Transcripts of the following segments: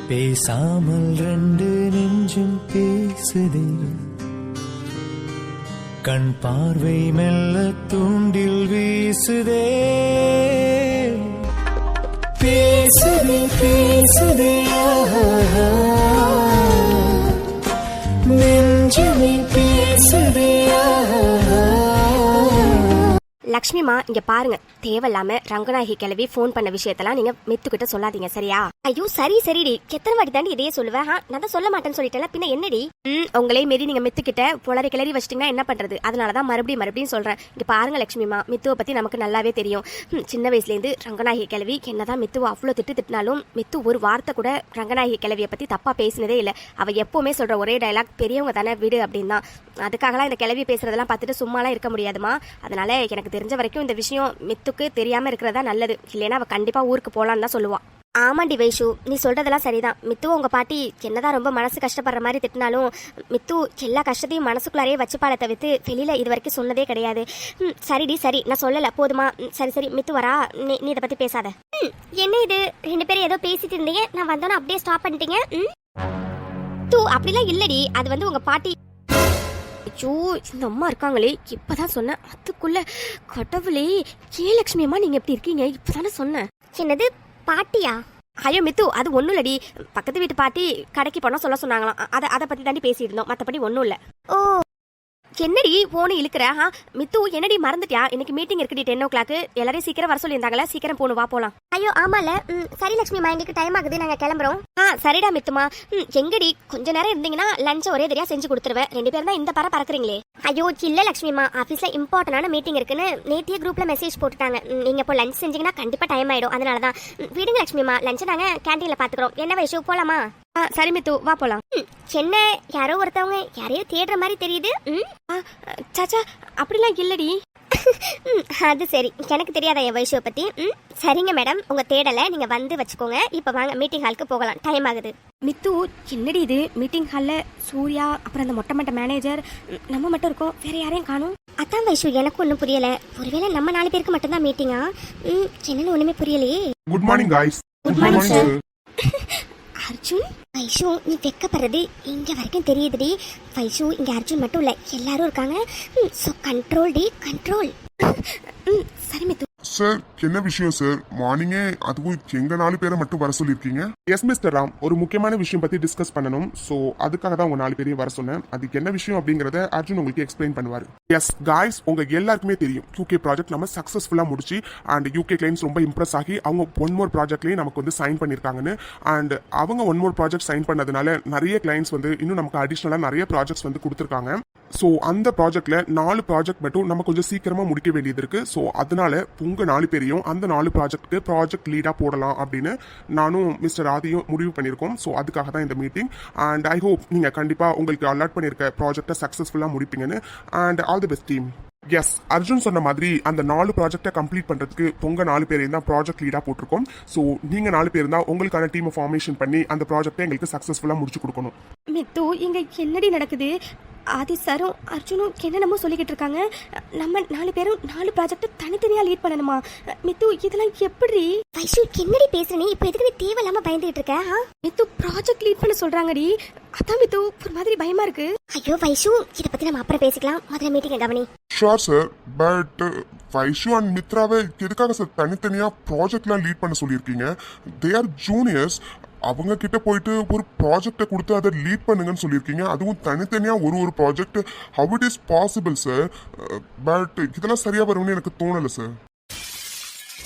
பேசாமல் ரெண்டு நெஞ்சும் பேசுதே, கண் பார்வை மெல்ல தூண்டில் வீசுதே. பேசுதே பேசுதே நெஞ்சுமே பேசுதே. லக்ஷ்மிமா இங்க பாருங்க, தேவையில்லாம ரங்கநாயகி கிளவி போன் பண்ண விஷயத்தெல்லாம் நீங்க மித்துக்கிட்ட சொல்லாதீங்க சரியா? ஐயோ சரி சரிடி, எத்தனை வாட்டி தாண்டி இதையே சொல்லுவேன். நான் தான் சொல்ல மாட்டேன்னு சொல்லிட்டேன், பின்ன என்னடி? உங்களே மீறி நீங்க மித்துக்கிட்ட புலரை கிளறி வச்சிட்டீங்கன்னா என்ன பண்றது? அதனாலதான் மறுபடியும் சொல்றேன். இங்க பாருங்க லக்ஷ்மிமா, மித்துவை பத்தி நமக்கு நல்லாவே தெரியும். சின்ன வயசுல இருந்து ரங்கநாயகி கிளவி என்னதான் மித்துவை அவ்வளவு திட்டினாலும் மித்து ஒரு வார்த்தை கூட ரங்கநாயகி கிளவியை பத்தி தப்பா பேசினதே இல்ல. அவ எப்பவுமே சொல்ற ஒரே டைலாக், பெரியவங்க தானே விடு அப்படின்னு தான். அதுக்காகலாம் இந்த கிளவி பேசுறதெல்லாம் பார்த்துட்டு சும்மாலாம் இருக்க முடியாதுமா. அதனால எனக்கு தெரிஞ்ச வரைக்கும் இந்த விஷயம் மித்துக்கு தெரியாம இருக்கிறதா நல்லது. இல்லைன்னா அவ கண்டிப்பா ஊருக்கு போலான்னு தான் சொல்லுவா. ஆமாண்டி வைஷு, நீ சொல்றதெல்லாம் சரிதான். மித்து உங்க பாட்டி என்னதான் ரொம்ப மனசு கஷ்டப்படுற மாதிரி திட்டினாலும் மித்து எல்லா கஷ்டத்தையும் மனசுக்குள்ளாரே வச்சுப்பாளை தவிர்த்து வெளியில இது வரைக்கும் சொன்னதே கிடையாது. சரிடி சரி, நான் சொல்லல போதுமா? சரி மித்து வரா, நீ இதை பத்தி பேசாத. என்ன இது, ரெண்டு பேரும் ஏதோ பேசிட்டு இருந்தீங்க, நான் வந்தோன்னு அப்படியே ஸ்டாப் பண்ணிட்டீங்க. தூ அப்படிலாம் இல்லடி, அது வந்து உங்க பாட்டி. ஐயோ இந்த அம்மா இருக்காங்களே, இப்பதான் சொன்னேன் அதுக்குள்ள கடவுளே. லட்சுமி அம்மா நீங்க எப்படி இருக்கீங்க? இப்பதானே சொன்னேன். என்னது பாட்டியா? ஐயோ மித்து, அது ஒன்றும் இல்லடி, பக்கத்து வீட்டு பாட்டி கடைக்கு போனால் சொல்ல சொன்னாங்களாம். அதை பற்றி தாண்டி பேசியிருந்தோம், மற்றபடி ஒன்றும் இல்லை. ஓ என்னடி போன இழுக்கிற? மித்து என்னடி மறந்துட்டியா? இன்னைக்கு மீட்டிங் இருக்குடி 10 o'clock. எல்லாரையும் சீக்கிரம் வர சொல்லியிருந்தாங்களா, சீக்கிரம் போகணும், வா போலாம். ஐயோ ஆமால, சரி லட்சுமிமா, எங்களுக்கு டைம் ஆகுது, நாங்கள் கிளம்புறோம். சரிடா மித்துமா. எங்கடி கொஞ்ச நேரம் இருந்தீங்கன்னா லஞ்ச் ஒரே தெரியா செஞ்சு கொடுத்துருவேன். 2 பேரும் தான் இந்த பறக்குறீங்களே. ஐயோ இல்ல லட்சுமிமா, ஆஃபீஸ்ல இம்பார்ட்டன்டான மீட்டிங் இருக்குன்னு நேத்திய குரூப்ல மெசேஜ் போட்டுட்டாங்க. நீங்க இப்போ லஞ்ச் செஞ்சீங்கன்னா கண்டிப்பா டைம் ஆயிடும். அதனால தான் விடுங்க லட்சுமிமா, லஞ்ச் நாங்க கேண்டீன்ல பாத்துக்கிறோம். என்ன வயசு போலாமா? சரி மித்து வா போலாம். என்ன யாரோ ஒருத்தவங்க யாரையோ தேடுற மாதிரி தெரியுது. சாச்சா அப்படிலாம் இல்லடி. அது சரி, எனக்கு தெரியாத என் வயசுவை பத்தி. சரிங்க மேடம், உங்க தேடலை நீங்க வந்து வச்சுக்கோங்க. இப்ப வாங்க மீட்டிங் ஹாலுக்கு போகலாம், டைம் ஆகுது. மித்து என்னடி இது, மீட்டிங் ஹால்ல சூர்யா அப்புறம் அந்த மொட்டை மேனேஜர் நம்ம மட்டும் இருக்கோம், வேற யாரையும் காணும். அதான் வைஷு, எனக்கு ஒன்றும் புரியல. ஒருவேளை நம்ம 4 பேருக்கு மட்டும்தான் மீட்டிங்கா? என்னன்னு ஒண்ணுமே புரியலையே. Good morning guys. Good morning sir. Arjun, Vaishu நீ வெக்கப்படுறது இங்க வரைக்கும் தெரியுதுடி. வைஷு இங்க அர்ஜுன் மட்டும் இல்ல, எல்லாரும் இருக்காங்க. So control D, control. சரி மித்து. சார் என்ன விஷயம் சார்? மார்னிங்கே அதுவும் எங்க 4 பேரை மட்டும் வர சொல்லிருக்கீங்க? எஸ் மிஸ்டர் ராம், ஒரு முக்கியமான விஷயம் பத்தி டிஸ்கஸ் பண்ணணும். சோ அதுக்காக தான் உங்க 4 பேரையும் வர சொன்னேன். அதுக்கு என்ன விஷயம் அப்படிங்கறத அர்ஜுன் உங்களுக்கு எக்ஸ்பிளைன் பண்ணுவாரு. எஸ் காய்ஸ், உங்க எல்லாருக்குமே தெரியும் யூகே ப்ராஜெக்ட் நம்ம சக்சஸ்ஃபுல்லா முடிச்சு அண்ட் யூகே கிளைண்ட்ஸ் ரொம்ப இம்ப்ரெஸ் ஆகி அவங்க 1 more ப்ராஜெக்ட்லயே நமக்கு வந்து சைன் பண்ணிருக்காங்கன்னு. அண்ட் அவங்க 1 more ப்ராஜெக்ட் சைன் பண்ணதுனால நிறைய கிளைண்ட்ஸ் வந்து இன்னும் நமக்கு அடிஷனலா நிறைய ப்ராஜெக்ட்ஸ் வந்து கொடுத்துருக்காங்க. ஸோ அந்த ப்ராஜெக்ட்ல 4 ப்ராஜெக்ட் மட்டும் நம்ம கொஞ்சம் சீக்கிரமா முடிக்க வேண்டியது இருக்கு. ஸோ அதனால உங்க 4 பேரையும் அந்த 4 ப்ராஜெக்ட்க்கு ப்ராஜெக்ட் லீடா போடலாம் அப்படின்னு நானும் மிஸ்டர் ஆதியும் முடிவு பண்ணியிருக்கோம். ஸோ அதுக்காக தான் இந்த மீட்டிங். அண்ட் ஐ ஹோப் நீங்க கண்டிப்பா உங்களுக்கு அலாட் பண்ணியிருக்க ப்ராஜெக்டை சக்சஸ்ஃபுல்லா முடிப்பீங்கன்னு. And all the best team. Yes, Arjun சொன்ன மாதிரி அந்த 4 ப்ராஜெக்டை கம்ப்ளீட் பண்றதுக்கு உங்க 4 பேரையும் தான் ப்ராஜெக்ட் லீடா போட்டிருக்கோம். ஸோ நீங்க 4 பேர் தான் உங்களுக்கான டீமை ஃபார்மேஷன் பண்ணி அந்த ப்ராஜெக்டை எங்களுக்கு சக்சஸ்ஃபுல்லா முடிச்சு கொடுக்கணும். மித்து இங்க என்னடி நடக்குது? ஆதி சாரும் அர்ஜுனும் என்னென்னமோ சொல்லிக்கிட்டு இருக்காங்க. நம்ம 4 பேரும் 4 ப்ராஜெக்ட் தனித்தனியா லீட் பண்ணணுமா? மித்து இதெல்லாம் எப்படி? வைஷு என்னடி பேசுற நீ? இப்போ எதுக்கு நீ தேவையில்லாம பயந்துகிட்டு இருக்க? மித்து ப்ராஜெக்ட் லீட் பண்ண சொல்றாங்கடி. அதான் மித்து ஒரு மாதிரி பயமா இருக்கு. ஐயோ வைஷு, இத பத்தி நம்ம அப்புறம் பேசிக்கலாம், முதல்ல மீட்டிங் கவனி. Sure sir, but Vaishu and மித்ராவை எதுக்காக சார் தனித்தனியா ப்ராஜெக்ட்லாம் லீட் பண்ண சொல்லியிருக்கீங்க? They are juniors. அவங்க கிட்ட போயிட்டு ஒரு ப்ராஜெக்டை கொடுத்து அதை லீட் பண்ணுங்கன்னு சொல்லியிருக்கீங்க, அதுவும் தனித்தனியா ஒரு project. How it is possible sir? But இதெல்லாம் சரியா வரும்னு எனக்கு தோணலை sir.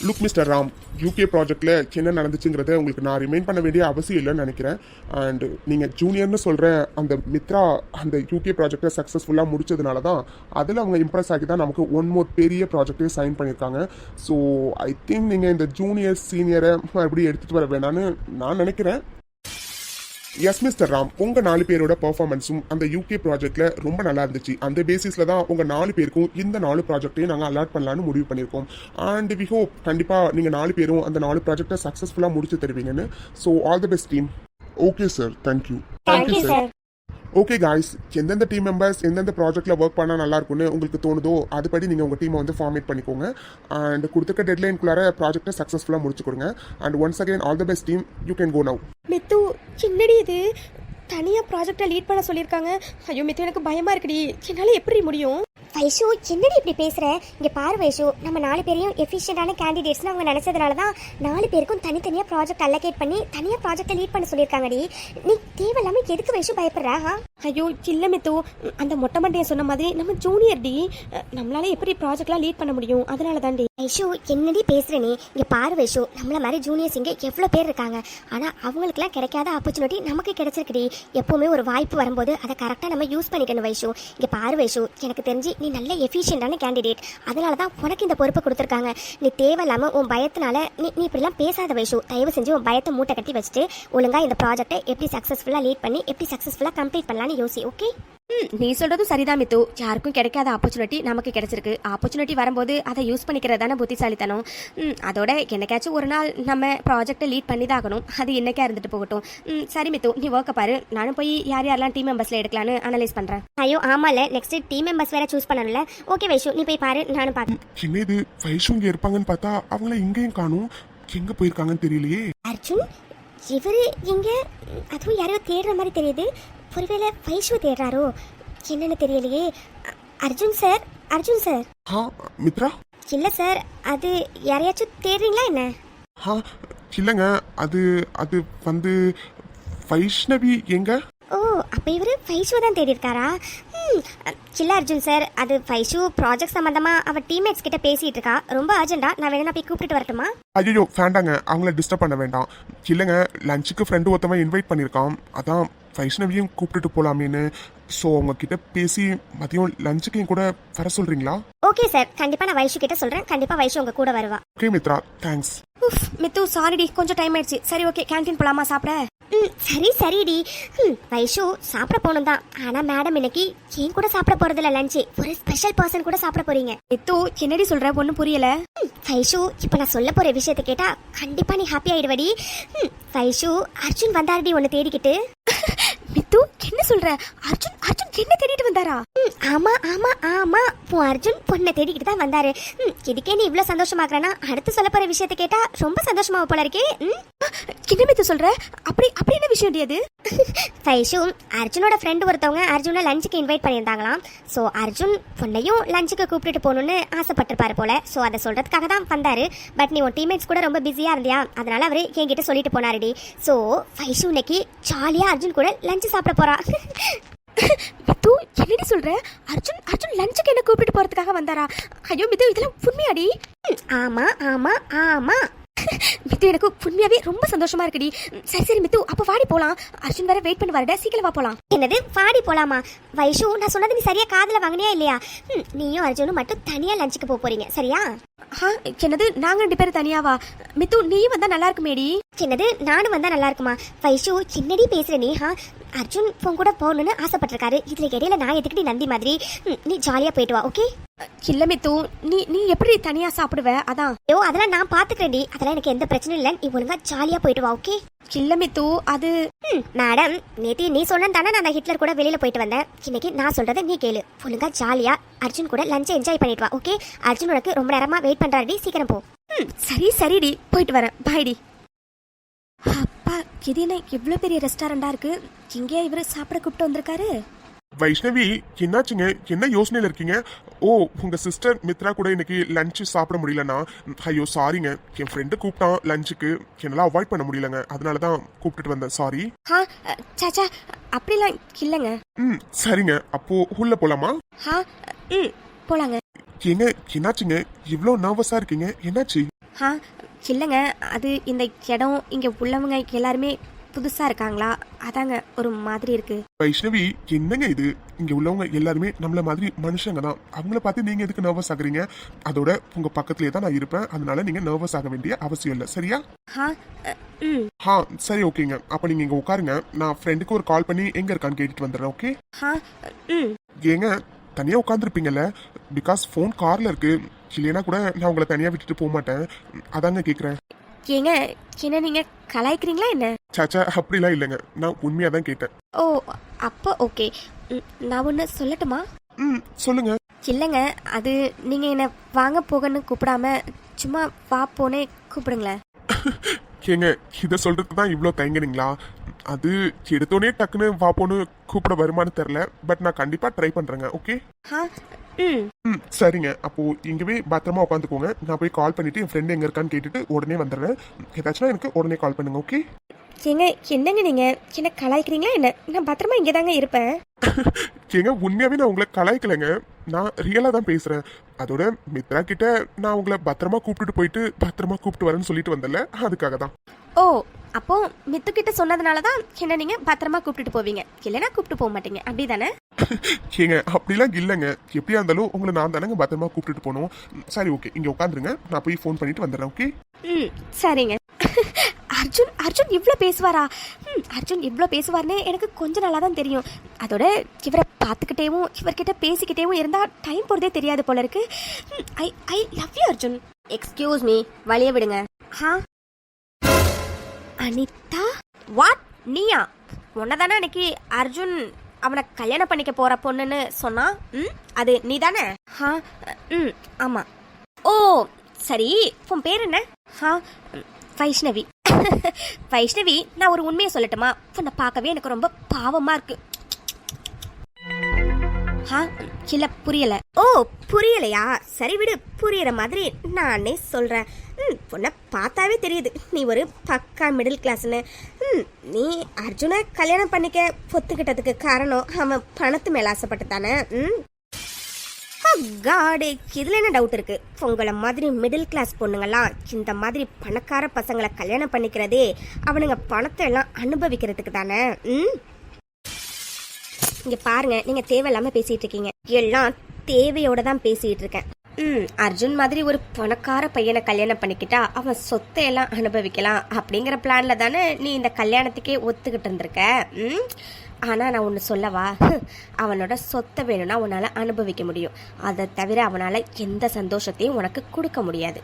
Look mister Ram, UK ப்ராஜெக்டில் என்ன நடந்துச்சுங்கிறத உங்களுக்கு நான் ரிமைண்ட் பண்ண வேண்டிய அவசியம் இல்லைன்னு நினைக்கிறேன். அண்ட் நீங்கள் ஜூனியர்னு சொல்கிற அந்த மித்ரா அந்த யூகே ப்ராஜெக்டை சக்ஸஸ்ஃபுல்லாக முடிச்சதுனால தான் அதில் அவங்க இம்ப்ரெஸ் ஆகி தான் நமக்கு 1 more பெரிய ப்ராஜெக்டே சைன் பண்ணியிருக்காங்க. ஸோ ஐ திங்க் நீங்கள் இந்த ஜூனியர் சீனியரை எப்படி எடுத்துகிட்டு வர வேண்டாம்னு நான் நினைக்கிறேன். எஸ் மிஸ்டர் ராம், உங்க 4 பேரோட பெர்ஃபார்மன்ஸும் அந்த யூகே ப்ராஜெக்ட்ல ரொம்ப நல்லா இருந்துச்சு. அந்த பேசிஸ்ல தான் உங்க 4 பேருக்கும் இந்த 4 ப்ராஜெக்டையும் நாங்கள் அலாட் பண்ணலான்னு முடிவு பண்ணியிருக்கோம். அண்ட் வி ஹோப் கண்டிப்பா நீங்க 4 பேரும் அந்த 4 ப்ராஜெக்டை சக்சஸ்ஃபுல்லா முடிச்சு தருவீங்கன்னு. So all the best team. Okay sir, thank you. Thank you sir. Okay guys, எந்தெந்த டீம் மெம்பர்ஸ் எந்தெந்த ப்ராஜெக்ட்ல ஒர்க் பண்ணால் நல்லா இருக்கும்னு உங்களுக்கு தோணுதோ அதுபடி நீங்கள் உங்கள் டீமை வந்து ஃபார்மேட் பண்ணிக்கோங்க. அண்ட் கொடுத்துருக்க டெட்லைனுக்குள்ளார ப்ராஜெக்ட்டை சக்ஸஸ்ஃபுல்லாக முடிச்சு கொடுங்க. And once again all the best team, you can go now. Mithu என்னடி இது தனியாக ப்ராஜெக்டை லீட் பண்ண சொல்லியிருக்காங்க. ஐயோ மித்து எனக்கு பயமாக இருக்குடி, என்னால் எப்படி முடியும்? வைஷு என்னடி இப்படி பேசுகிற? இங்கே பாரு வைஷு, நம்ம 4 பேரையும் எஃபிஷியண்டான கேண்டிடேட்ஸ்னு அவங்க நினச்சதுனால தான் 4 பேருக்கும் தனித்தனியாக ப்ராஜெக்ட் அலோகேட் பண்ணி தனியாக ப்ராஜெக்டை லீட் பண்ண சொல்லியிருக்காங்கடி. நீ தேவையில்லாமல் எதுக்கு வைஷு பயப்படுறா? ஐயோ இல்லை மித்து, அந்த மொட்டை மண்டையை சொன்ன மாதிரி நம்ம ஜூனியர் டி, நம்மளால எப்படி ப்ராஜெக்ட்லாம் லீட் பண்ண முடியும்? அதனால தான்டி. வைஷு என்னடி பேசுகிற நீ? இங்கே பாரு வைஷு, நம்மள மாதிரி ஜூனியர்ஸ் இங்கே எவ்வளோ பேர் இருக்காங்க. ஆனால் அவங்களுக்குலாம் கிடைக்காத ஆப்பர்ச்சுனிட்டி நமக்கு கிடைச்சிருக்குடி. எப்போவுமே ஒரு வாய்ப்பு வரும்போது அதை கரெக்டாக நம்ம யூஸ் பண்ணிக்கணும் வைஷு. இங்கே பாரு வைஷு, எனக்கு தெரிஞ்சு நீ நல்ல எஃபிஷியண்டான கேண்டிடேட், அதனால தான் உனக்கு இந்த பொறுப்பை கொடுத்துருக்காங்க. நீ தேவையில்லாமல் உன் பயத்தினால நீ இப்படிலாம் பேசாத வைஷு. தயவு செஞ்சு உன் பயத்தை மூட்டை கட்டி வச்சுட்டு ஒழுங்காக இந்த ப்ராஜெக்டை எப்படி சக்ஸஸ்ஃபுல்லாக லீட் பண்ணி எப்படி சக்ஸஸ்ஃபுல்லாக கம்ப்ளீட் பண்ணலான்னு யோசி. ஓகே? நீ சொல்றதும் சரிதான் மித்து. யாருக்கும் கிடைக்காத ஆப்பர்ச்சுனிட்டி நமக்கு கிடைச்சிருக்கு. ஆப்பர்ச்சுனிட்டி வரும்போது அதை யூஸ் பண்ணிக்கிறது தானே புத்திசாலித்தனம். அதோட என்னைக்காச்சும் ஒரு நாள் நம்ம ப்ராஜெக்டை லீட் பண்ணி தான் ஆகணும். அது என்னைக்கா இருந்துட்டு போகட்டும். சரி மித்து, நீ ஒர்க்கை பாரு. நானும் போய் யார் யாரெல்லாம் டீம் மெம்பர்ஸ்ல எடுக்கலான்னு அனலைஸ் பண்றேன். ஐயோ ஆமால, நெக்ஸ்ட் டீம் மெம்பர்ஸ் வேற சூஸ் பண்ணணும்ல. ஓகே வைஷு, நீ போய் பாரு, நானும் பார்க்கேன். என்ன இது, வைஷு இங்கே இருப்பாங்கன்னு பார்த்தா அவங்கள இங்கேயும் காணும். எங்கே போயிருக்காங்கன்னு தெரியலையே. அர்ஜுன் இவரு இங்க, அதுவும் யாரையோ தேடுற மாதிரி தெரியுது. ஒருவேளை வைஷு தேடுறாரோ என்னன்னு தெரியலையே. Arjun sir, Arjun sir. மித்ரா? இல்ல சார், அது யாரையாச்சும் தேடுறீங்களா என்ன? இல்லைங்க, அது அது வந்து வைஷ்ணவி எங்க? ஓ, அப்போ இவர் வைஷுவை தான் தேடி இருக்காரா? இல்லை அர்ஜுன் சார், அது வைஷு ப்ராஜெக்ட் சம்மந்தமாக அவள் டீம்மேட்ஸ் கிட்ட பேசிகிட்டு இருக்கா. ரொம்ப அர்ஜென்ட்டா, நான் வேணா போய் கூப்பிட்டு வரட்டுமா? ஐயோ வேண்டாங்க, அவங்கள டிஸ்டர்ப் பண்ண வேண்டாம். இல்லைங்க, லஞ்சுக்கு ஃப்ரெண்டு ஒருத்தவன் இன்வைட் பண்ணியிருக்கான். அதான் வைஷ்ணவியும் கூப்பிட்டுட்டு போகலாமேன்னு. ஸோ உங்ககிட்ட பேசி மதியம் லஞ்சுக்கு கூட வர சொல்கிறீங்களா? ஓகே சார், கண்டிப்பாக நான் வைஷு கிட்ட சொல்கிறேன். கண்டிப்பாக வைஷு உங்கள் கூட வருவா. Okay Mitra, thanks. மித்து சாரிடி, கொஞ்சம் டைம் ஆயிடுச்சு. சரி ஓகே, கேன்டீன் போலாமா சாப்பிட? சரி சரிடி. வைஷு சாப்பிட போகணும் தான். ஆனால் மேடம் இன்னைக்கு ஏன் கூட சாப்பிட போறதில்ல லஞ்சு. ஒரு ஸ்பெஷல் பர்சன் கூட சாப்பிட போறீங்க. மித்து என்னடி சொல்ற? ஒன்றும் புரியல. வைஷு, இப்போ நான் சொல்ல போற விஷயத்தை கேட்டா கண்டிப்பா நீ ஹாப்பி ஆயிடுவடி. வைஷு, அர்ஜுன் வந்தாருடி உன்னை தேடிக்கிட்டு. மித்து என்ன சொல்ற? அர்ஜுன் அர்ஜுன் என்ன தேடிட்டு வந்தாரா? ஆமா ஆமா ஆமா, உன் அர்ஜுன் பொண்ணை தேடிக்கிட்டு தான் வந்தாரு. இதுக்கே நீ இவ்வளவு சந்தோஷமாக்குறனா அடுத்து சொல்ல போற விஷயத்தை கேட்டா ரொம்ப சந்தோஷமா போல இருக்கே. என்ன மித்து சொல்ற? அப்படி அப்படி என்ன விஷயம் அது? வைஷு, அர்ஜுனோட ஃப்ரெண்ட் ஒருத்தவங்க அர்ஜுனை லஞ்சுக்கு இன்வைட் பண்ணியிருந்தாங்களாம். ஸோ அர்ஜுன் பொண்ணையும் லஞ்சுக்கு கூப்பிட்டு போகணும்னு ஆசைப்பட்டிருப்பாரு போல. ஸோ அதை சொல்றதுக்காக தான் வந்தாரு. பட் நீ உன் டீம்மேட்ஸ் கூட ரொம்ப பிஸியா இருந்தியா, அதனால அவரு என்கிட்ட சொல்லிட்டு போனாருடி. ஸோ வைஷு இன்னைக்கு ஜாலியா அர்ஜுன் கூட லஞ்சு சாப்பிட போறா. மித்து என்னடி சொல்ற? அர்ஜுன் அர்ஜுன் லஞ்சுக்கு என்ன கூப்பிட்டு போறதுக்காக வந்தாரா? ஐயோ மித்து, இதெல்லாம் உண்மையாடி? ஆமா ஆமா ஆமா மித்து, எனக்கு உண்மையாவே ரொம்ப சந்தோஷமா இருக்குடி. சரி சரி மித்து, அப்ப வாடி போலாம். அர்ஜுன் வேற வெயிட் பண்ணி வரட, சீக்கிரம் வா போலாம். என்னது வாடி போலாமா? வைஷு, நான் சொன்னது நீ சரியா காதுல வாங்கினியா இல்லையா? நீயும் அர்ஜுனும் மட்டும் தனியா லஞ்சுக்கு போறீங்க, சரியா? என்னது, நாங்க 2 பேரும் தனியாவா? மித்து, நீயும் வந்தா நல்லா இருக்குமேடி. என்னது, நானும் வந்தா நல்லா இருக்குமா? வைஷு என்னடி பேசுற நீ? அர்ஜுன் உன் கூட போகணும்னு ஆசைப்பட்டிருக்காரு. இதுல இடையில நான் எதுக்கிட்டி நந்தி மாதிரி? நீ ஜாலியா போயிட்டு வா, ஓகே? இல்ல மித்து, நீ நீ எப்படி தனியா சாப்பிடுவ? அதான். ஐயோ அதெல்லாம் நான் பாத்துக்கிறேன்டி, அதெல்லாம் எனக்கு எந்த பிரச்சனையும் இல்லை. நீ ஒழுங்கா ஜாலியா போயிட்டு வா, ஓகே? இல்ல மித்து, அது மேடம், நேத்தி நீ சொன்ன தானே நான் ஹிட்லர் கூட வெளியில போயிட்டு வந்தேன். இன்னைக்கு நான் சொல்றதை நீ கேளு. ஒழுங்கா ஜாலியா அர்ஜுன் கூட லஞ்சை என்ஜாய் பண்ணிட்டு வா, ஓகே? அர்ஜுன் உனக்கு ரொம்ப நேரமா வெயிட் பண்றாடி, சீக்கிரம் போ. சரி சரிடி, போயிட்டு வரேன், பாய்டி. அப்பா, இது என்ன இவ்வளவு பெரிய ரெஸ்டாரண்டா இருக்கு? இங்கே இவரு சாப்பிட கூப்பிட்டு வந்திருக்காரு. வைஷ்ணவி, என்னாச்சுங்க? என்ன யோசனையில இருக்கீங்க? ஓ, உங்க சிஸ்டர் மித்ரா கூட இன்னைக்கு லஞ்சு சாப்பிட முடியலன்னா? ஐயோ சாரிங்க, என் ஃப்ரெண்டு கூப்பிட்டான் லஞ்சுக்கு, என்னால அவாய்ட் பண்ண முடியலங்க, அதனாலதான் கூப்பிட்டுட்டு வந்தேன், சாரி. சாச்சா, அப்படிலாம் இல்லைங்க. சரிங்க, அப்போ உள்ள போலாமா? போலாங்க. ஏங்க என்னாச்சுங்க? இவ்வளோ நர்வஸா இருக்கீங்க, என்னாச்சு? இல்லைங்க, அது இந்த இடம் இங்க உள்ளவங்க எல்லாருமே புதுசா இருக்காங்களா, அதாங்க ஒரு மாதிரி இருக்கு. வைஷ்ணவி, என்னங்க இது? இங்க உள்ளவங்க எல்லாருமே நம்மள மாதிரி மனுஷங்க தான். அவங்கள பார்த்து நீங்க எதுக்கு நர்வஸ் ஆகுறீங்க? அதோட உங்க பக்கத்துலயே தான் நான் இருப்பேன், அதனால நீங்க நர்வஸ் ஆக வேண்டிய அவசியம் இல்லை, சரியா? சரி ஓகேங்க, அப்ப நீங்க இங்க உட்காருங்க. நான் ஃப்ரெண்டுக்கு ஒரு கால் பண்ணி எங்க இருக்கான்னு கேட்டுட்டு வந்துடுறேன், ஓகே? ஏங்க தனியா உட்காந்துருப்பீங்கல்ல, பிகாஸ் ஃபோன் கார்ல இருக்கு. இல்லைன்னா கூட நான் உங்களை தனியா விட்டுட்டு போக மாட்டேன், அதாங்க கேக்குறேன். ஏங்க, என்ன நீங்க கலாய்க்கிறீங்களா என்ன? சாச்சா, அப்படிலாம் இல்லைங்க, நான் உண்மையா தான் கேட்டேன். ஓ அப்போ ஓகே. நான் ஒன்று சொல்லட்டுமா? ம் சொல்லுங்க. இல்லைங்க, அது நீங்கள் என்னை வாங்க போகன்னு கூப்பிடாம சும்மா வா போனே கூப்பிடுங்களேன். ஏங்க இதை சொல்றதுக்கு தான் இவ்வளோ தயங்குனீங்களா? அது எடுத்தோடனே டக்குன்னு வாப்போன்னு கூப்பிட வருமானு தெரில, பட் நான் கண்டிப்பாக ட்ரை பண்ணுறேங்க. ஓகே ஆ ம் ம் சரிங்க. அப்போது இங்கேவே பத்திரமா உட்காந்துக்கோங்க. நான் போய் கால் பண்ணிவிட்டு என் ஃப்ரெண்டு எங்கே இருக்கான்னு கேட்டுட்டு உடனே வந்துடுறேன். ஏதாச்சும் எனக்கு உடனே கால் பண்ணுங்க. ஓகே ஏங்க என்னங்க நீங்கள் என்ன கலாய்க்கிறீங்களா என்ன? நான் பத்திரமா இங்கே தாங்க இருப்பேன். ஏங்க உண்மையாகவே நான் உங்களை கலாய்க்கலைங்க, நான் ரியலாக தான் பேசுகிறேன். அதோட மித்ரா கிட்ட நான் உங்களை பத்திரமா கூப்பிட்டுட்டு போயிட்டு பத்திரமா கூப்பிட்டு வரேன்னு சொல்லிட்டு வந்தல, அதுக்காக தான். ஓ, அப்போ மித்துக்கிட்ட சொன்னதுனால தான் என்ன நீங்கள் பத்திரமா கூப்பிட்டுட்டு போவீங்க, இல்லைன்னா கூப்பிட்டு போக மாட்டீங்க, அப்படி தானே? ஏங்க அப்படிலாம் இல்லைங்க. எப்படியா இருந்தாலும் உங்களை நான் தானேங்க பத்திரமா கூப்பிட்டுட்டு போனோம். சரி ஓகே, இங்கே உட்காந்துருங்க, நான் போய் ஃபோன் பண்ணிட்டு வந்துடுறேன். ஓகே ம் சரிங்க. அர்ஜுன் அர்ஜுன் இவ்வளோ பேசுவாரா? அர்ஜுன் இவ்வளோ பேசுவார்னு எனக்கு கொஞ்சம் நல்லா தான் தெரியும். அதோட இவரை பார்த்துக்கிட்டேவும் இவர்கிட்ட பேசிக்கிட்டேவும் இருந்தால் டைம் போகிறதே தெரியாது போல இருக்கு. I I love you Arjun. Excuse me, வழிய விடுங்க. ஹா அனிதா, வாட்? நீயா? உன்னதானே அன்னைக்கு அர்ஜுன் அவனை கல்யாணம் பண்ணிக்க போற பொண்ணுன்னு சொன்னா? அது நீ தானே? ஹா ஆமாம். ஓ சரி, உன் பேர் என்ன? ஹா வைஷ்ணவி. வைஷ்ணவி, நான் ஒரு உண்மையை சொல்லட்டுமா? உன்னை பார்க்கவே எனக்கு ரொம்ப பாவமா இருக்கு. இல்ல புரியல. ஓ புரியலையா? சரி விடு, புரியற மாதிரி நானே சொல்றேன். உன்னை பார்த்தாவே தெரியுது நீ ஒரு பக்கா மிடில் கிளாஸ்னு. நீ அர்ஜுனை கல்யாணம் பண்ணிக்க ஒத்துக்கிட்டதுக்கு காரணம் அவன் பணத்து மேல ஆசைப்பட்டு தானே? காடு, இதுல என்ன டவுட் இருக்கு? உங்களை மாதிரி மிடில் கிளாஸ் பொண்ணுங்கெல்லாம் இந்த மாதிரி பணக்கார பசங்களை கல்யாணம் பண்ணிக்கிறதே அவனுங்க பணத்தை எல்லாம் அனுபவிக்கிறதுக்கு தானே. இங்க பாருங்க, நீங்க தேவையில்லாம பேசிட்டு இருக்கீங்க. எல்லாம் தேவையோட தான் பேசிட்டு இருக்கேன். அர்ஜுன் மாதிரி ஒரு பணக்கார பையனை கல்யாணம் பண்ணிக்கிட்டா அவன் சொத்தை எல்லாம் அனுபவிக்கலாம் அப்படிங்கிற பிளான்ல தானே நீ இந்த கல்யாணத்துக்கே ஒத்துக்கிட்டு இருந்திருக்க. ஆனா நான் ஒன்று சொல்லவா? அவனோட சொத்தை வேணும்னா உன்னால அனுபவிக்க முடியும், அதை தவிர அவனால எந்த சந்தோஷத்தையும் உனக்கு கொடுக்க முடியாது.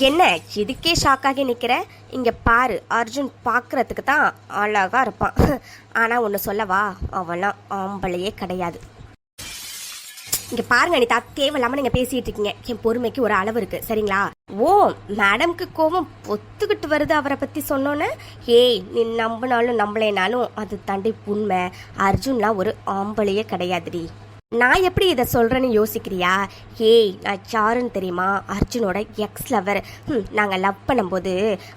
என்ன இதுக்கே ஷாக்காகி நிக்கிற? இங்க பாரு, அர்ஜுன் பாக்குறதுக்கு தான் அழகா இருப்பான், ஆனா ஒன்று சொல்லவா, அவன்லாம் ஆம்பளையே கிடையாது. இங்க பாருங்க அனிதா, தேவையில்லாம நீங்க பேசிட்டு இருக்கீங்க. என் பொறுமைக்கு ஒரு அளவு இருக்கு, சரிங்களா? ஓ, மேடம்க்கு கோவம் பொத்துக்கிட்டு வருது அவரை பத்தி சொன்னோன்னு. ஏய், நீ நம்பினாலும் நம்பலைனாலும் அது தாண்டி உண்மை. அர்ஜுன்லாம் ஒரு ஆம்பளையே கிடையாதுடி. நான் எப்படி இதை சொல்றேன்னு யோசிக்கிறியா? ஏய், நான் யாருன்னு தெரியுமா? அர்ஜுனோட எக்ஸ் லவர். நாங்கள் லவ் பண்ணும்போது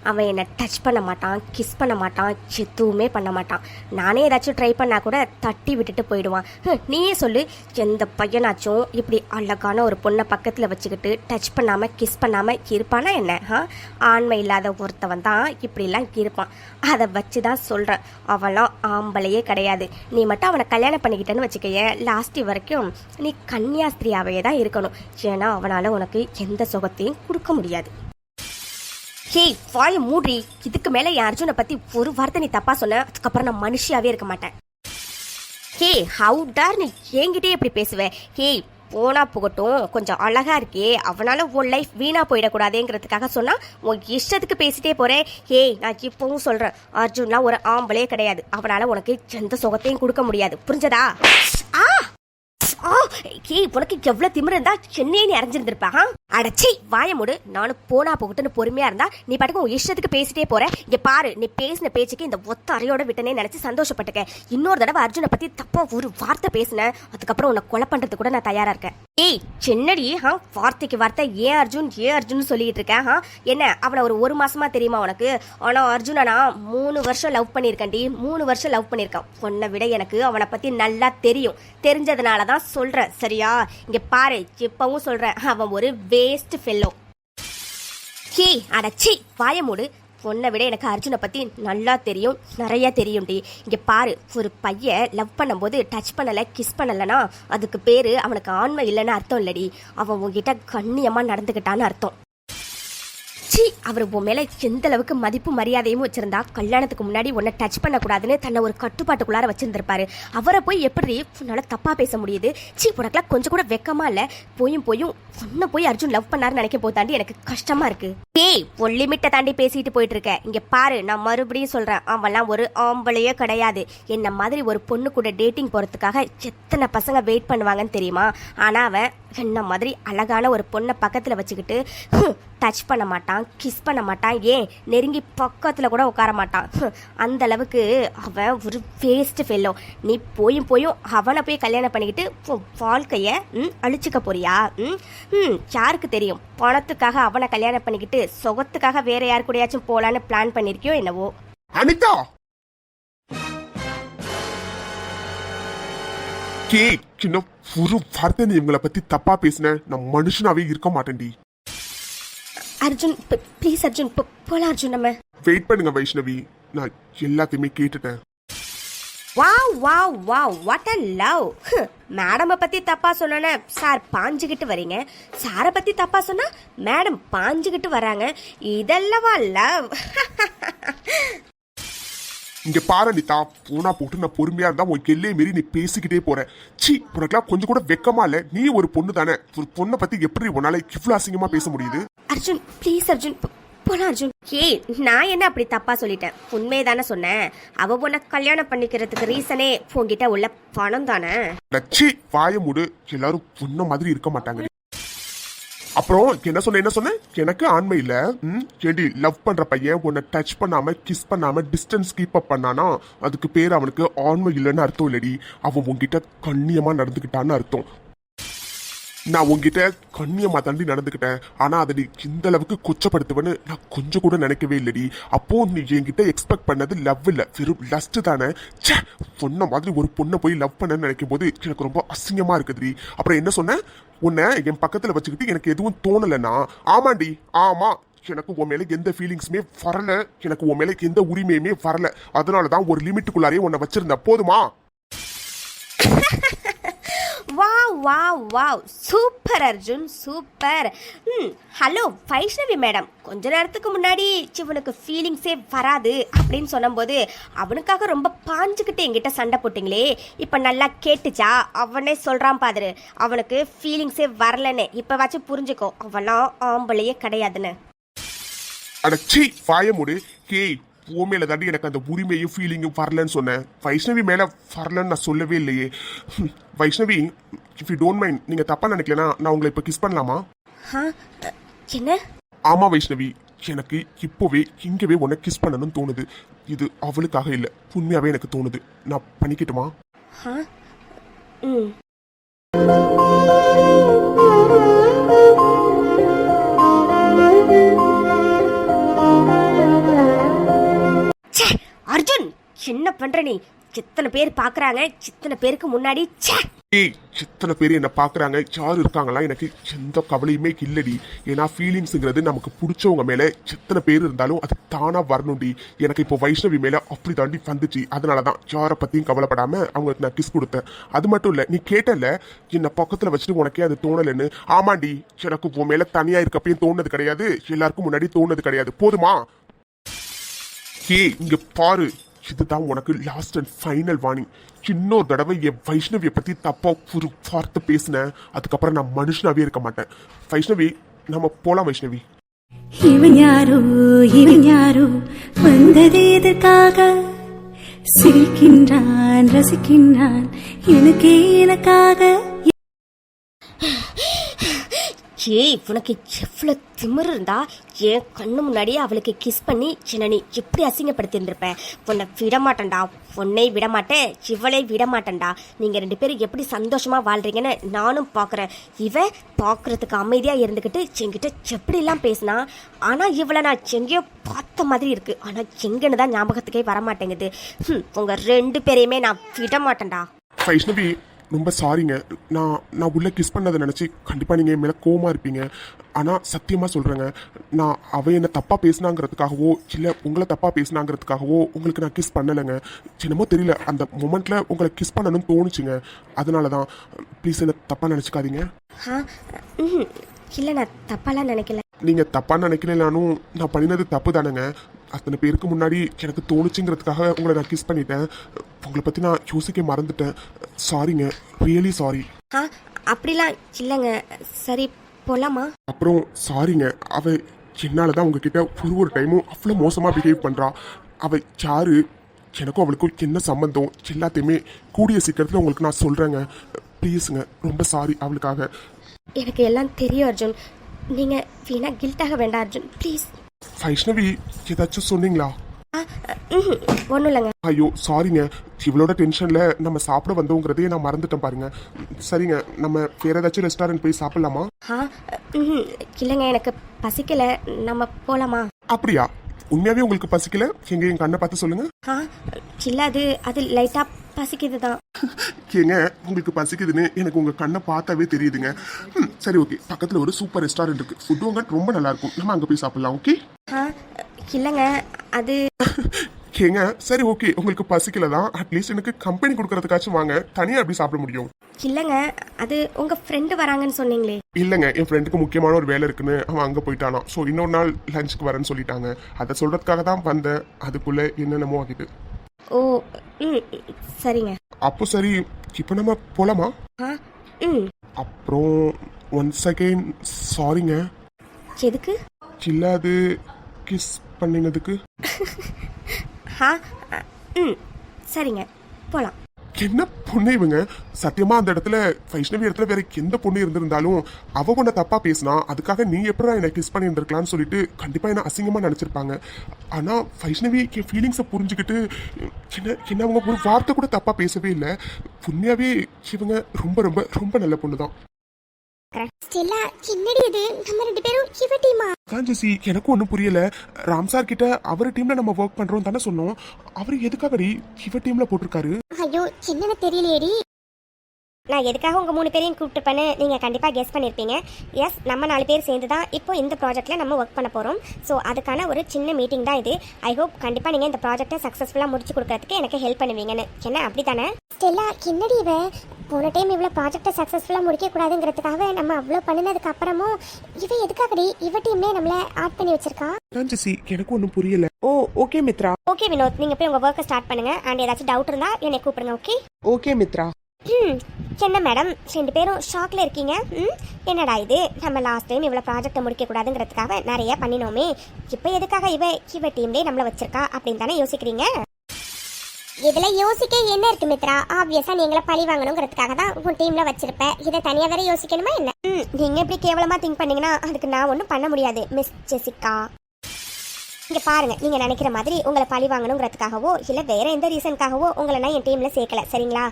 அவன் என்னை டச் பண்ண மாட்டான், கிஸ் பண்ண மாட்டான், எதுவுமே பண்ண மாட்டான். நானே ஏதாச்சும் ட்ரை பண்ணா கூட தட்டி விட்டுட்டு போயிடுவான். நீயே சொல்லு, எந்த பையனாச்சும் இப்படி அழகான ஒரு பொண்ணை பக்கத்தில் வச்சுக்கிட்டு டச் பண்ணாமல் கிஸ் பண்ணாமல் இருப்பானா என்ன? ஆண்மை இல்லாத ஒருத்தவன் தான் இப்படிலாம் இருப்பான். அதை வச்சு தான் சொல்கிறேன், அவன்லாம் ஆம்பளையே கிடையாது. நீ மட்டும் அவனை கல்யாணம் பண்ணிக்கிட்டேன்னு வச்சுக்கைய, லாஸ்ட் வரைக்கும் நீ கன்னியாஸ்திரியாவே தான் இருக்கணும். ஏன்னா அவனால உனக்கு எந்த சுகத்தையும் கொடுக்க முடியாது. ஹேய், வாய மூடி. இதுக்கு மேல என் அர்ஜுனை பத்தி ஒரு வார்த்தை நீ தப்பா சொன்ன, அதுக்கப்புறம் நான் மனுஷியாவே இருக்க மாட்டேன். ஹே, ஹவு டார் நீ என்கிட்டே எப்படி பேசுவேன்? ஹேய், போனா போகட்டும், கொஞ்சம் அழகா இருக்கே, அவனால உன் லைஃப் வீணா போயிடக்கூடாதுங்கிறதுக்காக சொன்னா உன் இஷ்டத்துக்கு பேசிட்டே போறேன். ஏய், நான் இப்பவும் சொல்றேன், அர்ஜுன்லாம் ஒரு ஆம்பளே கிடையாது. அவனால உனக்கு எந்த சுகத்தையும் கொடுக்க முடியாது, புரிஞ்சதா? உனக்கு எவ்வளவு திமிரு இருந்தா சென்னையை நீ அரைஞ்சிருந்திருப்பா? அடச்சி வாய மூடு. நானும் போனா போகட்டுன்னு பொறுமையா இருந்தா நீ பாட்டுக்கு உன் இஷ்டத்துக்கு பேசிட்டே போற. இங்க பாரு, நீ பேசின பேச்சுக்கு இந்த ஒத்த அறையோட விட்டனே நினைச்சு சந்தோஷப்பட்டுக்க. இன்னொரு தடவை அர்ஜுனை பத்தி தப்பா ஒரு வார்த்தை பேசின, அதுக்கப்புறம் உன்னை கொலை பண்றது கூட நான் தயாரா இருக்கேன். ஏய் சென்னடி, வார்த்தைக்கு வார்த்தை ஏன் அர்ஜுன் சொல்லிட்டு இருக்கேன். என்ன அவனை ஒரு மாசமா தெரியுமா உனக்கு? ஆனா அர்ஜுனை நான் 3 வருஷம் லவ் பண்ணிருக்கேன்டி. 3 வருஷம் லவ் பண்ணிருக்கான். உன்னை விட எனக்கு அவனை பத்தி நல்லா தெரியும். தெரிஞ்சதுனாலதான் சொல்றேன், சரியா? இங்க பாரு, இப்பவும் சொல்றேன், அவன் ஒரு வேஸ்ட் ஃபெல்லோ. ஹே அடச்சி வாய மூடு. பொண்ணை விட எனக்கு அர்ஜுனை பத்தி நல்லா தெரியும், நிறைய தெரியும்டி. இங்க பாரு, ஒரு பையன் லவ் பண்ணும்போது டச் பண்ணல, கிஸ் பண்ணலனா அதுக்கு பேரு அவனுக்கு ஆண்மை இல்லைன்னு அர்த்தம் இல்லடி. அவன் உங்ககிட்ட கண்ணியமா நடந்துக்கிட்டான்னு அர்த்தம். சி அவர் உன் மேல எந்த அளவுக்கு மதிப்பு மரியாதையும் வச்சிருந்தா கல்யாணத்துக்கு முன்னாடி உன்னை டச் பண்ணக்கூடாதுன்னு தன்னை ஒரு கட்டுப்பாட்டுக்குள்ளார வச்சிருந்திருப்பாரு. அவரை போய் எப்படி உன்னால தப்பா பேச முடியுது? சி உனக்குலாம் கொஞ்சம் கூட வெக்கமா இல்ல? போயும் உன்னை போய் அர்ஜுன் லவ் பண்ணாருன்னு நினைக்க போதாண்டி எனக்கு கஷ்டமா இருக்கு. ஏய் ஒரு லிமிட்டை தாண்டி பேசிட்டு போயிட்டு இருக்க. இங்க பாரு, நான் மறுபடியும் சொல்றேன், அவன்லாம் ஒரு ஆம்பளையே கிடையாது. என்ன மாதிரி ஒரு பொண்ணு கூட டேட்டிங் போறதுக்காக எத்தனை பசங்க வெயிட் பண்ணுவாங்கன்னு தெரியுமா? ஆனா அவன் என்ன மாதிரி அழகான ஒரு பொண்ணை பக்கத்துல வச்சுக்கிட்டு டச் பண்ண மாட்டான், கிஸ் பண்ண மாட்டான், ஏன் நெருங்கி பக்கத்துல கூட உட்கார மாட்டான். அந்த அளவுக்கு அவன் ஒரு வேஸ்ட் ஃபெல்லோ. நீ போயும் அவனை போய் கல்யாணம் பண்ணிக்கிட்டு வாழ்க்கைய அழிச்சுக்க போறியா? யாருக்கு தெரியும், பணத்துக்காக அவனை கல்யாணம் பண்ணிக்கிட்டு சொகத்துக்காக வேற யாரு கூடயாச்சும் போலான்னு பிளான் பண்ணிருக்கியோ என்னவோ. அனிதா கே சின்ன ஒரு வார்த்தை நீ இவங்களை பத்தி தப்பா பேசின நான் மனுஷனாவே இருக்க மாட்டேன்டி. அர்ஜுன் ப்ளீஸ் அர்ஜுன் போலாம் அர்ஜுன். நம்ம வெயிட் பண்ணுங்க வைஷ்ணவி, நான் எல்லாத்தையுமே கேட்டுட்டேன். Wow wow wow what a love. மேடமை பத்தி தப்பா சொன்னா சார் பாஞ்சுக்கிட்டு வரீங்க, சாரை பத்தி தப்பா சொன்னா மேடம் பாஞ்சுக்கிட்டு வராங்க. இதெல்லவா லவ்? இங்க பாரு அனிதா, போனா போட்டு நான் பொறுமையா இருந்தா உன் எல்லையை மீறி நீ பேசிக்கிட்டே போற. சி உனக்குலாம் கொஞ்சம் கூட வெக்கமா இல்ல? நீ ஒரு பொண்ணு தானே, ஒரு பொண்ணை பத்தி எப்படி உன்னால இவ்வளவு அசிங்கமா பேச முடியுது? அர்ஜுன் ப்ளீஸ் அர்ஜுன் போலாம் அர்ஜுன். ஏய் நான் என்ன அப்படி தப்பா சொல்லிட்டேன்? உண்மையை தானே சொன்னேன். அவ உன்னை கல்யாணம் பண்ணிக்கிறதுக்கு ரீசனே உன்கிட்ட உள்ள பணம் தானே. சி வாய மூடு, எல்லாரும் பொண்ண மாதிரி இருக்க மாட்டாங்க. அப்புறம் என்ன சொன்ன எனக்கு ஆண்மை இல்ல? ஏடி லவ் பண்ற பையன் உன்னை டச் பண்ணாம கிஸ் பண்ணாம டிஸ்டன்ஸ் கீப் அப் பண்ணானா அதுக்கு பேர் அவனுக்கு ஆண்மை இல்லைன்னு அர்த்தம் இல்லடி. அவன் உன்கிட்ட கண்ணியமா நடந்துக்கிட்டான்னு அர்த்தம். நான் உன்கிட்ட கண்ணியமா தாண்டி நடந்துக்கிட்டேன், ஆனா அதை நீ இந்த அளவுக்கு கொச்சப்படுத்துவேன்னு நான் கொஞ்சம் கூட நினைக்கவே இல்லடி. அப்போ நீ என்கிட்ட எக்ஸ்பெக்ட் பண்ணது லவ் இல்ல, வெறும் லஸ்ட் தானே. பொண்ண மாதிரி ஒரு பொண்ணை போய் லவ் பண்ண நினைக்கும் போது எனக்கு ரொம்ப அசிங்கமா இருக்குதுடி. அப்புறம் என்ன சொன்ன, உன்னை என் பக்கத்துல வச்சுக்கிட்டு எனக்கு எதுவும் தோணலைன்னா? ஆமாண்டி ஆமா, எனக்கு உன் மேல எந்த ஃபீலிங்ஸுமே வரல, எனக்கு உன் மேல எந்த உரிமையுமே வரல. அதனாலதான் ஒரு லிமிட்டுக்குள்ளாரே உன்னை வச்சிருந்த. போதுமா? Wow wow wow super Arjun super. Hello Vaishnavi madam, கொஞ்ச நேரத்துக்கு முன்னாடி இவனுக்கு ஃபீலிங்ஸே வராது அப்படின்னு சொன்னபோது அவனுக்காக ரொம்ப பாஞ்சுக்கிட்டு என்கிட்ட சண்டை போட்டிங்களே, இப்போ நல்லா கேட்டுச்சா? அவனே சொல்கிறான் பாரு, அவனுக்கு ஃபீலிங்ஸே வரலன்னு. இப்போ வச்சு புரிஞ்சுக்கோ, அவெல்லாம் ஆம்பளையே கிடையாதுன்னு. அடச்சி வாய மூடு. கே உன் மேல தாண்டி எனக்கு அந்த உரிமையும் ஃபீலிங்கும் வரலன்னு சொன்னேன். வைஷ்ணவி மேல வரலன்னு நான் சொல்லவே இல்லையே. Vaishnavi, if you don't mind, நீங்க தப்பா நினைக்கலனா நான் உங்களை இப்ப கிஸ் பண்ணலாமா? என்ன? ஆமா வைஷ்ணவி, எனக்கு இப்போவே இங்கவே உன்னை கிஸ் பண்ணணும்னு தோணுது. இது அவளுக்காக இல்ல, உண்மையாவே எனக்கு தோணுது. நான் பண்ணிக்கிட்டுமா? அர்ஜுன் என்ன பண்ற நீ? எத்தனை பேர் பாக்குறாங்க, எத்தனை பேருக்கு முன்னாடி. ஏய் எத்தனை பேர் என்ன பாக்குறாங்க, யாரு இருக்காங்களா, எனக்கு எந்த கவலையுமே இல்லடி. ஏன்னா ஃபீலிங்ஸ்ங்கிறது நமக்கு பிடிச்சவங்க மேல எத்தனை பேர் இருந்தாலும் அது தானா வரணும்டி. எனக்கு இப்போ வைஷ்ணவி மேல அப்படி தாண்டி வந்துச்சு. அதனாலதான் யாரை பத்தியும் கவலைப்படாம அவங்களுக்கு நான் கிஸ் கொடுத்தேன். அது மட்டும் இல்ல, நீ கேட்டல என்ன பக்கத்துல வச்சுட்டு உனக்கே அது தோணலன்னு. ஆமாண்டி, எனக்கு உன் மேல தனியா இருக்கப்பையும் தோணுது கிடையாது, எல்லாருக்கும் முன்னாடி தோணுது கிடையாது. போதுமா? ஏய் இங்க பாரு, இதுதான் உனக்கு லாஸ்ட் அண்ட் ஃபைனல் வார்னிங். இன்னொரு தடவை என் வைஷ்ணவியை பத்தி தப்பா ஒரு வார்த்தை பேசினேன், அதுக்கப்புறம் நான் மனுஷனாவே இருக்க மாட்டேன். வைஷ்ணவி நம்ம போலாம். வைஷ்ணவி இவன் யாரோ வந்தது எதற்காக? சிரிக்கின்றான் ரசிக்கின்றான் எனக்காக. ஏய் உனக்கு எவ்வளோ திமிரு இருந்தா என் கண்ணு முன்னாடியே அவளுக்கு கிஸ் பண்ணி என்ன நீ எப்படி அசிங்கப்படுத்திருந்திருப்பேன். உன்னை விடமாட்டேன்டா, உன்னை விடமாட்டேன், இவளை விடமாட்டேன்டா. நீங்கள் 2 பேரும் எப்படி சந்தோஷமா வாழ்றீங்கன்னு நானும் பார்க்குறேன். இவன் பார்க்குறதுக்கு அமைதியாக இருந்துக்கிட்டு என்கிட்ட எப்படிலாம் பேசினா, ஆனால் இவளை நான் எங்கேயோ பார்த்த மாதிரி இருக்கு, ஆனால் எங்கன்னு தான் ஞாபகத்துக்கே வரமாட்டேங்குது. உங்கள் 2 பேரையுமே நான் விடமாட்டேன்டா. வைஷ்ணவி ரொம்ப சாரிங்க, நான் உள்ள கிஸ் பண்ணதை நினச்சி கண்டிப்பாக நீங்கள் என் மேலே கோவமாக இருப்பீங்க. ஆனால் சத்தியமாக சொல்கிறேங்க, நான் அவ என்ன தப்பாக பேசினாங்கிறதுக்காகவோ இல்லை உங்களை தப்பாக பேசினாங்கிறதுக்காகவோ உங்களுக்கு நான் கிஸ் பண்ணலைங்க. என்னமோ தெரியல, அந்த மொமெண்ட்டில் உங்களை கிஸ் பண்ணணும்னு தோணுச்சுங்க. அதனால தான் ப்ளீஸ் என்ன தப்பாக நினச்சிக்காதீங்க. இல்லை நான் தப்பாலாம் நினைக்கல. நீங்க தப்பா நினைக்கலனாலும் நான் பண்ணினது தப்பு தானேங்க. அத்தனை பேருக்கு முன்னாடி எனக்கு தோணுச்சுங்கிறதுக்காக உங்களை நான் கிஸ் பண்ணிட்டேன். உங்களை பத்தி நான் யோசிக்க மறந்துட்டேன். சாரிங்க, ரியலி சாரி. ஆ அப்படிலாம் இல்லைங்க. சரி போலாமா? அப்புறம் சாரிங்க, அவ என்னாலதான் உங்ககிட்ட ஒரு டைமும் அவ்வளோ மோசமா பிஹேவ் பண்றா. அவ யாரு, எனக்கும் அவளுக்கும் என்ன சம்பந்தம், எல்லாத்தையுமே கூடிய சீக்கிரத்தில் உங்களுக்கு நான் சொல்றேங்க. ப்ளீஸுங்க, ரொம்ப சாரி அவளுக்காக. எனக்கு எல்லாம் தெரியும் அர்ஜுன். நீங்க வீணா கில்ட்டாக வேண்டாம் அர்ஜுன், ப்ளீஸ். வைஷ்ணவி, ஏதாச்சும் சொன்னீங்களா? ஒன்றும் இல்லைங்க. ஐயோ சாரிங்க, இவளோட டென்ஷன்ல நம்ம சாப்பிட வந்தோங்கிறதே நான் மறந்துட்டேன் பாருங்க. சரிங்க, நம்ம வேற ஏதாச்சும் ரெஸ்டாரண்ட் போய் சாப்பிடலாமா? ஆ இல்லைங்க, எனக்கு பசிக்கல. நம்ம போலாமா? அப்படியா? உண்மையாவே உங்களுக்கு பசிக்கல? எங்க என் கண்ணை பார்த்து சொல்லுங்க. ஆ இல்லை, அது லைட்டா பசிக்குது தான். ஏங்க, உங்களுக்கு பசிக்குதுன்னு எனக்கு உங்க கண்ணை பார்த்தாவே தெரியுதுங்க. சரி ஓகே, பக்கத்துல ஒரு சூப்பர் ரெஸ்டாரண்ட் இருக்கு, ஃபுட்டு அங்க ரொம்ப நல்லா இருக்கும், நம்ம அங்க போய் சாப்பிடலாம். ஓகே? ஆ இல்லைங்க, அது ஏங்க சரி ஓகே, உங்களுக்கு பசிக்கல தான், அட்லீஸ்ட் எனக்கு கம்பெனி கொடுக்கறதுக்காச்சும் வாங்க, தனியா எப்படி சாப்பிட முடியும்? இல்லைங்க, அது உங்க ஃப்ரெண்டு வராங்கன்னு சொன்னீங்களே. இல்லைங்க, என் ஃப்ரெண்டுக்கு முக்கியமான ஒரு வேலை இருக்குன்னு அவன் அங்கே போயிட்டானா. ஸோ இன்னொரு நாள் லஞ்சுக்கு வரேன்னு சொல்லிட்டாங்க. அதை சொல்றதுக்காக தான் வந்தேன். அதுக்குள்ள என்னென்னமோ ஆகிட்டு. ஓ சரிங்க. அப்போ சரி, இப்போ நம்ம போலாமா? ஆ அப்புறம் ஒன்ஸ் அகைன் சாரிங்க. எதுக்கு? இல்லை, அது கிஸ் பண்ணினதுக்கு. ஆ சரிங்க, போலாம். என்ன பொண்ணு இவங்க? சத்தியமா அந்த இடத்துல வைஷ்ணவி இடத்துல வேற எந்த பொண்ணு இருந்திருந்தாலும் அவ உன்னை தப்பா பேசினா அதுக்காக நீ எப்படா என்ன கிஸ் பண்ணி இருந்திருக்கலாம்னு சொல்லிட்டு கண்டிப்பா என்ன அசிங்கமா நினைச்சிருப்பாங்க. ஆனா வைஷ்ணவி என் ஃபீலிங்ஸை புரிஞ்சுக்கிட்டு என்ன அவங்க ஒரு வார்த்தை கூட தப்பா பேசவே இல்லை. உண்மையாவே இவங்க ரொம்ப ரொம்ப ரொம்ப நல்ல பொண்ணு தான். ஸ்டெல்லா, என்னடி இது? நம்ம ரெண்டு பேரும் இவ டீமா? ஜெசி, எனக்கும் ஒன்றும் புரியல. ராம் சார் கிட்ட அவர் டீம்ல நம்ம ஒர்க் பண்றோம் தானே சொன்னோம். அவர் எதுக்காகடி இவ டீம்ல போட்டிருக்காரு? ஐயோ, என்னன்னு தெரியலையேடி. நான் எதுக்காக உங்க 3 பேரையும் கூப்பிட்டுப்பேன்னு நீங்க கண்டிப்பா கெஸ் பண்ணிருப்பீங்க. எஸ், நம்ம 4 பேர் சேர்ந்து தான் இப்போ இந்த ப்ராஜெக்ட்ல நம்ம ஒர்க் பண்ண போறோம். ஸோ அதுக்கான ஒரு சின்ன மீட்டிங் தான் இது. ஐ ஹோப் கண்டிப்பா நீங்க இந்த ப்ராஜெக்டை சக்சஸ்ஃபுல்லா முடிச்சு கொடுக்கறதுக்கு எனக்கு ஹெல்ப் பண்ணுவீங்கன்னு. என்ன அப்படித்தானே? ஸ்டெல்லா, என்னடி இவ போன டைம் இவ்வளோ ப்ராஜெக்டை சக்ஸஸ்ஃபுல்லாக முடிக்க கூடாதுங்கிறதுக்காக நம்ம அவ்வளோ பண்ணினதுக்கு அப்புறமும் இவ எதுக்காகடி இவ டீம்லேயே நம்மளை ஆட் பண்ணி வச்சிருக்கா? ஜெசி, எனக்கு ஒன்றும் புரியல. ஓ ஓகே மித்ரா. ஓகே வினோத், நீங்கள் போய் உங்கள் ஒர்க்கை ஸ்டார்ட் பண்ணுங்க. அண்ட் ஏதாச்சும் டவுட் இருந்தால் என்னை கூப்பிடுங்க. ஓகே? ஓகே மித்ரா. என்ன மேடம் 2 பேரும் ஷாக்ல இருக்கீங்க? என்னடா இது, நம்ம லாஸ்ட் டைம் இவ்வளோ ப்ராஜெக்டை முடிக்க கூடாதுங்கிறதுக்காக நிறைய பண்ணினோமே, இப்போ எதுக்காக இவ டீம்லேயே நம்மளை வச்சிருக்கா அப்படின்னு தானே யோசிக்கிறீங்க? இதுல யோசிக்க என்ன இருக்கு மித்ரா? ஆப்வியஸா நீங்கள பழி வாங்கணுங்கிறதுக்காக தான் உன் டீம்ல வச்சிருப்ப. இதை தனியா வேற யோசிக்கணுமா என்ன? நீங்க எப்படி கேவலமா திங்க் பண்ணீங்கன்னா அதுக்கு நான் ஒன்றும் பண்ண முடியாது மிஸ் ஜெசிகா. இங்க பாருங்க, நீங்க நினைக்கிற மாதிரி உங்களை பழி வாங்கணுங்கிறதுக்காகவோ இல்ல வேற எந்த ரீசனுக்காகவோ உங்களை நான் என் டீம்ல சேர்க்கல, சரிங்களா?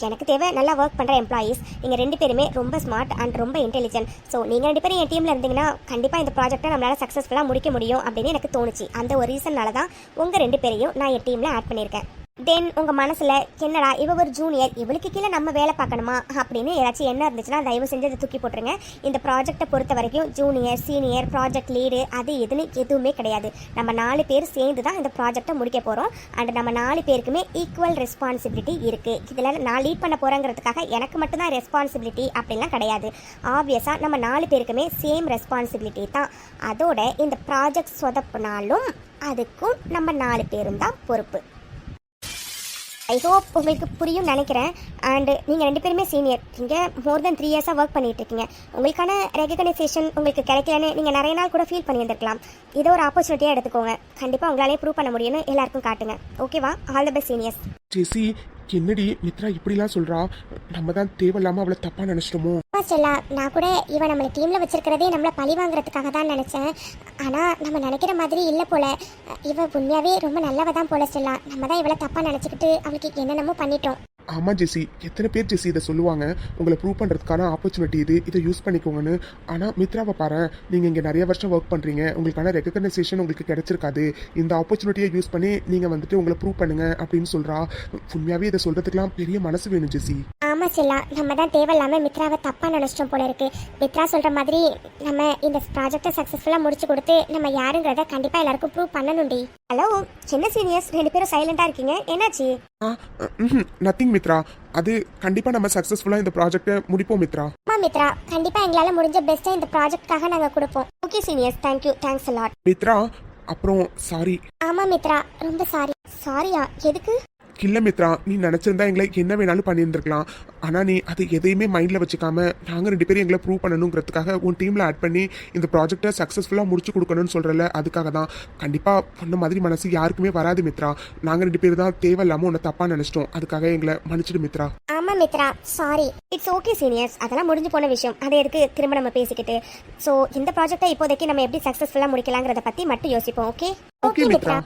எனக்கு தேவை நல்லா ஒர்க் பண்ற எம்ப்ளாயீஸ். நீங்க 2 பேருமே ரொம்ப ஸ்மார்ட் அண்ட் ரொம்ப இன்டெலிஜென்ட். ஸோ நீங்க 2 பேரும் என் டீம்ல இருந்தீங்கன்னா கண்டிப்பா இந்த ப்ராஜெக்டை நம்மளால சக்சஸ்ஃபுல்லா முடிக்க முடியும் அப்படின்னு எனக்கு தோணுச்சு. அந்த ஒரு ரீசன்னால தான் உங்க 2 பேரையும் நான் என் டீம்ல ஆட் பண்ணியிருக்கேன். தென் உங்க மனசுல என்னடா இவ ஒரு ஜூனியர், இவளுக்கு கீழே நம்ம வேலை பார்க்கணுமா அப்படின்னு ஏதாச்சும் என்ன இருந்துச்சுன்னா தயவு செஞ்சு அதை தூக்கி போட்டுருங்க. இந்த ப்ராஜெக்டை பொறுத்த வரைக்கும் ஜூனியர், சீனியர், ப்ராஜெக்ட் லீடு அது எதுவுமே கிடையாது. நம்ம 4 பேர் சேர்ந்து தான் இந்த ப்ராஜெக்டை முடிக்க போறோம். அண்ட் நம்ம 4 பேருக்குமே ஈக்குவல் ரெஸ்பான்சிபிலிட்டி இருக்கு. இதில் நான் லீட் பண்ண போறேங்கிறதுக்காக எனக்கு மட்டும்தான் ரெஸ்பான்சிபிலிட்டி அப்படின்லாம் கிடையாது. ஆப்வியஸா நம்ம 4 பேருக்குமே சேம் ரெஸ்பான்சிபிலிட்டி தான். அதோட இந்த ப்ராஜெக்ட் சொதப்புனாலும் அதுக்கும் நம்ம 4 பேரும் தான் பொறுப்பு. ஐ ஹோப் உங்களுக்கு புரியும் நினைக்கிறேன். அண்ட் நீங்கள் 2 பேருமே சீனியர், நீங்கள் மோர் தென் 3 இயர்ஸாக ஒர்க் பண்ணிட்டு இருக்கீங்க. உங்களுக்கான ரெகக்னைசேஷன் உங்களுக்கு கிடைக்கலன்னு நீங்கள் நிறைய நாள் கூட ஃபீல் பண்ணியிருந்திருக்கலாம். இதை ஒரு ஆப்பர்ச்சுனிட்டியாக எடுத்துக்கோங்க. கண்டிப்பாக உங்களாலே ப்ரூவ் பண்ண முடியும்னு எல்லாருக்கும் காட்டுங்க. ஓகேவா? All the best seniors. Jessie, என்னடி மித்ரா இப்படிலாம் சொல்றா? நம்ம தான் தேவையில்லாம அவளை தப்பா நினைச்சிட்டோமோ? ஸ்டெல்லா, நான் கூட இவன் நம்மளை டீம்ல வச்சிருக்கிறதே நம்மளை பழி வாங்குறதுக்காக தான் நினைச்சேன். ஆனா நம்ம நினைக்கிற மாதிரி இல்லை போல. இவ உண்மையாவே ரொம்ப நல்லவ தான் போல ஸ்டெல்லா. நம்ம தான் இவளை தப்பா நினைச்சுக்கிட்டு அவளுக்கு என்னென்னமோ பண்ணிட்டோம். ஆமா ஜெசி, எத்தனை பேர் ஜெசி இதை சொல்லுவாங்க, உங்களை ப்ரூவ் பண்றதுக்கான ஆப்பர்ச்சுனிட்டி இது, இதை யூஸ் பண்ணிக்கோங்கன்னு. ஆனா மித்ராவை பாரு, நீங்க இங்க நிறைய வருஷம் ஒர்க் பண்றீங்க, உங்களுக்கான ரெகக்னைசேஷன் உங்களுக்கு கிடைச்சிருக்காது. இந்த ஆப்பர்ச்சுனிட்டியை யூஸ் பண்ணி நீங்க வந்துட்டு உங்களை ப்ரூவ் பண்ணுங்க அப்படின்னு சொல்றா. உண்மையாவே இதை சொல்றதுக்கெல்லாம் பெரிய மனசு வேணும் ஜெசி. ஆமா ஆமா செல்லா, நம்ம தான் தேவையில்லாம மித்ராவை தப்பா நினைச்சிட்டோம் போல இருக்கு. மித்ரா சொல்ற மாதிரி நம்ம இந்த ப்ராஜெக்டை சக்சஸ்ஃபுல்லா முடிச்சு கொடுத்து நம்ம யாருங்கிறத கண்டிப்பா எல்லாருக்கும் ப்ரூவ் பண்ணணும்டி. ஹலோ, சின்ன சீனியர்ஸ் 2 பேரும் சைலண்டா இருக்கீங்க, என்னாச்சு? நத்திங் மித்ரா, அது கண்டிப்பா நம்ம சக்சஸ்ஃபுல்லா இந்த ப்ராஜெக்டை முடிப்போம் மித்ரா. ஆமா மித்ரா, கண்டிப்பா எங்களால முடிஞ்ச பெஸ்ட்டா இந்த ப்ராஜெக்ட்காக நாங்க கொடுப்போம். Okay seniors, thank you, thanks a lot. Mithra, அப்புறம் சாரி. ஆமா மித்ரா, ரொம்ப சாரி. சாரியா? எதுக்கு? இல்ல மித்ரா, நீ நினைச்சிருந்தா எங்களை என்ன வேணாலும் பண்ணியிருந்திருக்கலாம். ஆனா நீ அது எதையுமே மைண்ட்ல வச்சுக்காம நாங்க 2 பேரும் எங்களை ப்ரூவ் பண்ணணுங்கிறதுக்காக உன் டீம்ல ஆட் பண்ணி இந்த ப்ராஜெக்டை சக்சஸ்ஃபுல்லா முடிச்சு கொடுக்கணும்னு சொல்றல, அதுக்காக தான். கண்டிப்பா பண்ண மாதிரி மனசு யாருக்குமே வராது மித்ரா. நாங்க 2 பேரும் தான் தேவையில்லாம உன்னை தப்பா நினைச்சிட்டோம். அதுக்காக எங்களை மன்னிச்சிடு மித்ரா. ஆமா Mithra, sorry. It's okay seniors, அதெல்லாம் முடிஞ்சு போன விஷயம். அதை எதுக்கு திரும்ப நம்ம பேசிக்கிட்டு. ஸோ இந்த ப்ராஜெக்டை இப்போதைக்கு நம்ம எப்படி சக்ஸஸ்ஃபுல்லாக முடிக்கலாங்கிறத பற்றி மட்டும் யோசிப்போம். Okay okay Mitra.